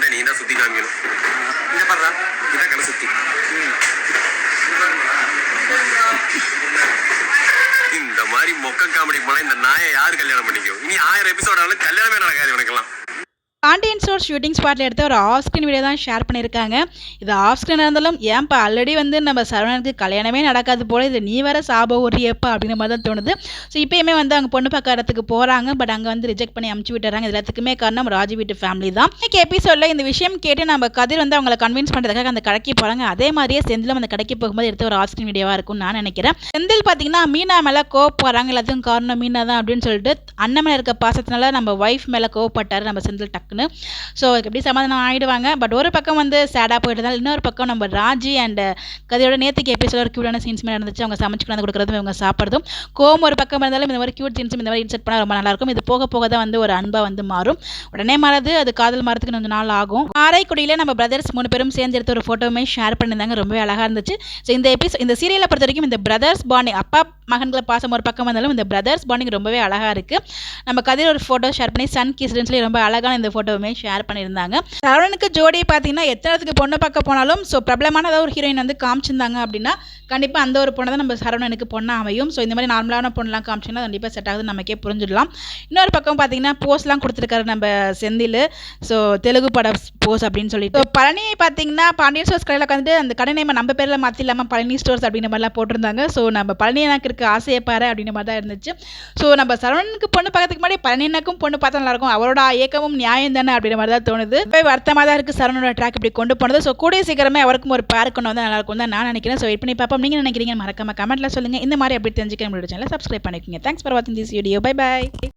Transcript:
இந்த நீ தான் சுத்தி காமிக்கணும். இதை பாடுறா, இதான் கடை சுத்தி. இந்த மாதிரி மொக்க காமெடி போனா இந்த நாயை யாரு கல்யாணம் பண்ணிக்கும்? இனி 1000 எபிசோட் ஆனாலும் கல்யாணமே நடக்காது இவனுக்கெல்லாம். பாண்டியன் ஸ்டோர் ஷூட்டிங் ஸ்பாட்டில் எடுத்த ஒரு ஆஃப் ஸ்க்ரீன் வீடியோ தான் ஷேர் பண்ணியிருக்காங்க. இது ஆஃப் ஸ்க்ரீன் இருந்தாலும் ஏன்ப்பா ஆல்ரெடி வந்து நம்ம சரவணனுக்கு கல்யாணமே நடக்காது போல், இது நீ வேற சாப ஓடுறியப்பா அப்படின்ற மாதிரி தான் தோணுது. ஸோ இப்போயுமே வந்து அவங்க பொண்ணு பார்க்க இடத்துக்கு போகிறாங்க. பட் அங்கே வந்து ரிஜெக்ட் பண்ணி அமுச்சு விட்டுறாங்க. இது எல்லாத்துக்குமே காரணம் ராஜி வீட்டு ஃபேமிலி தான். இன்னைக்கு எபிசோடில் இந்த விஷயம் கேட்டு நம்ம கதிர் வந்து அவங்களை கன்வின்ஸ் பண்ணுறதுக்காக அந்த கடைக்கு போகிறாங்க. அதே மாதிரியே செந்திலும் அந்த கடைக்கு போகும்போது எடுத்த ஒரு ஆஃப் ஸ்க்ரீன் வீடியோவாக இருக்கும்னு நான் நினைக்கிறேன். செந்தில் பார்த்தீங்கன்னா மீனா மேலே கோவப்படுறாங்க. எல்லாத்துக்கும் காரணம் மீனா தான் அப்படின்னு சொல்லிட்டு அண்ணன் மேலே இருக்க பாசத்தினால நம்ம ஒய்ஃப் மேலே கோவப்பட்டார் நம்ம செந்தில் டக்குன்னு. ஸோ எப்படி சமாதானம் ஆகிடுவாங்க. பட் ஒரு பக்கம் வந்து சேடாக போயிட்டு இன்னொரு பக்கம் நம்ம ராஜி அண்ட் கதையோட நேற்றுக்கு எபிசோட ஒரு க்யூட்டான சீன்ஸ் மாதிரி நடந்துச்சு. அவங்க சமைச்சு கொண்டு கொடுக்குறதும் இவங்க சாப்பிட்றதும் கோம் ஒரு பக்கம் இருந்தாலும் இந்த மாதிரி க்யூட் சீன்ஸும் இந்த மாதிரி இன்செர்ட் பண்ணால் ரொம்ப நல்லாயிருக்கும். இது போக போக தான் வந்து ஒரு அன்பாக வந்து மாறும். உடனே மாறாது, அது காதல் மாறதுக்கு கொஞ்சம் நாள் ஆகும். ஆரைக்குடியில் நம்ம பிரதர்ஸ் 3 பேரும் சேர்ந்து எடுத்த ஒரு ஃபோட்டோவுமே ஷேர் பண்ணியிருந்தாங்க. ரொம்பவே அழகாக இருந்துச்சு. ஸோ இந்த சீரியலை பொறுத்த வரைக்கும் இந்த பிரதர்ஸ் பாண்டிங், அப்பா மகன்களை பாசம் ஒரு பக்கம் வந்தாலும் இந்த பிரதர்ஸ் பாண்டிங் ரொம்பவே அழகாக இருக்குது. நம்ம கதிர் ஒரு ஃபோட்டோ ஷேர் பண்ணி சன் கிஸ்ன்னு சொல்லி ரொம்ப அழகான இந்த ஃபோட்டோவுமே ஷேர் பண்ணியிருந்தாங்க. சரவணனுக்கு ஜோடி பார்த்தீங்கன்னா எத்தனத்துக்கு பொண்ணு பார்க்க போனாலும் ஸோ பிரபலமான ஏதாவது ஒரு ஹீரோயின் வந்து காமிச்சிருந்தாங்க அப்படின்னா கண்டிப்பாக அந்த ஒரு பொண்ணை தான் நம்ம சரவணனுக்கு பொண்ணாக அமையும். ஸோ இந்த மாதிரி நார்மலான பொண்ணெலாம் காமிச்சிங்கன்னா கண்டிப்பாக செட் ஆகுதுன்னு நமக்கே புரிஞ்சிடலாம். இன்னொரு பக்கம் பார்த்தீங்கன்னா போஸ்ட்லாம் கொடுத்துருக்காரு நம்ம செந்தில். ஸோ தெலுங்கு பட போஸ் அப்படின்னு சொல்லிட்டு பழனியை பார்த்தீங்கன்னா பாண்டியன் ஸ்டோர்ஸ் கடையில் உட்காந்துட்டு அந்த கடை நேம் நம்ம பேரில் மாற்றி இல்லாமல் பழனி ஸ்டோர்ஸ் அப்படின்ற மாதிரிலாம் போட்டிருந்தாங்க. ஸோ நம்ம பழனி எனக்கு இருக்க ஆசையை பாரு அப்படின்ற மாதிரி தான் இருந்துச்சு. ஸோ நம்ம சரவணனுக்கு பொண்ணு பார்க்கறதுக்கு முன்னாடி பழனியனுக்கும் பொண்ணு பார்த்தா நல்லாயிருக்கும். அவரோட ஏக்கமும் நியாயம் தானே அப்படின்ற மாதிரி தான் தோணுது. வருத்தமாக தான் இருக்குது சரவணோட ட்ராக் இப்படி கொண்டு போனது. ஸோ கூடிய சீக்கிரமே அவருக்கும் ஒரு பேர் கொண்டு வந்து நல்லாயிருக்கும் தான் நான் நினைக்கிறேன். ஸோ வெயிட் பண்ணி பார்ப்போம். நீங்கள் நினைக்கிறீங்க மறக்காம கமெண்ட்டில் சொல்லுங்கள். இந்த மாதிரி அப்படி தெரிஞ்சுக்க நம்மளோட சேனலை சப்ஸ்கிரைப் பண்ணிக்கோங்க. தேங்க்ஸ் ஃபார் வாட்சிங் திஸ் வீடியோ. Bye by.